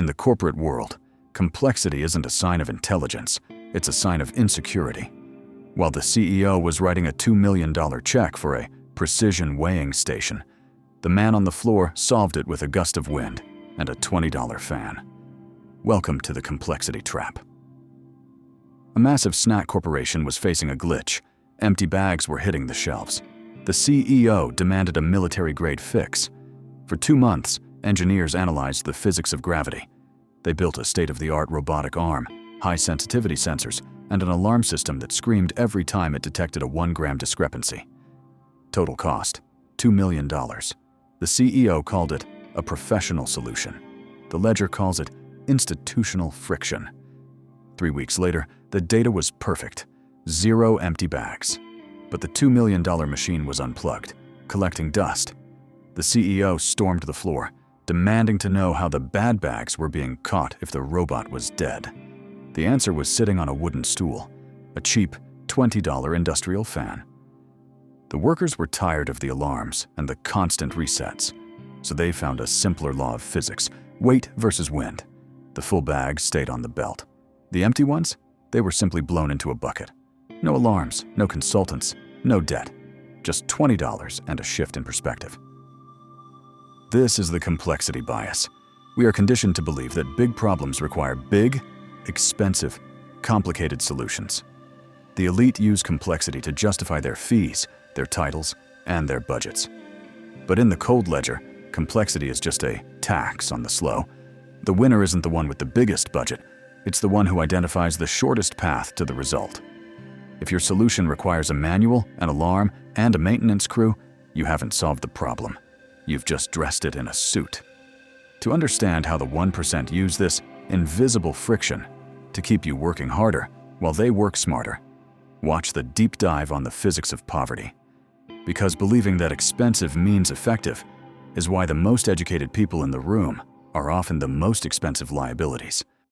In the corporate world, complexity isn't a sign of intelligence, it's a sign of insecurity. While the CEO was writing a $2 million check for a precision weighing station, the man on the floor solved it with a gust of wind and a $20 fan. Welcome to the complexity trap. A massive snack corporation was facing a glitch. Empty bags were hitting the shelves. The CEO demanded a military-grade fix. For 2 months, engineers analyzed the physics of gravity. They built a state-of-the-art robotic arm, high-sensitivity sensors, and an alarm system that screamed every time it detected a 1-gram discrepancy. Total cost, $2 million. The CEO called it a professional solution. The ledger calls it institutional friction. 3 weeks later, the data was perfect. 0 empty bags. But the $2 million machine was unplugged, collecting dust. The CEO stormed the floor, demanding to know how the bad bags were being caught if the robot was dead. The answer was sitting on a wooden stool, a cheap $20 industrial fan. The workers were tired of the alarms and the constant resets, so they found a simpler law of physics: weight versus wind. The full bags stayed on the belt. The empty ones? They were simply blown into a bucket. No alarms, no consultants, no debt. Just $20 and a shift in perspective. This is the complexity bias. We are conditioned to believe that big problems require big, expensive, complicated solutions. The elite use complexity to justify their fees, their titles, and their budgets. But in the cold ledger, complexity is just a tax on the slow. The winner isn't the one with the biggest budget, it's the one who identifies the shortest path to the result. If your solution requires a manual, an alarm, and a maintenance crew, you haven't solved the problem. You've just dressed it in a suit. To understand how the 1% use this invisible friction to keep you working harder while they work smarter, watch the deep dive on the physics of poverty. Because believing that expensive means effective is why the most educated people in the room are often the most expensive liabilities.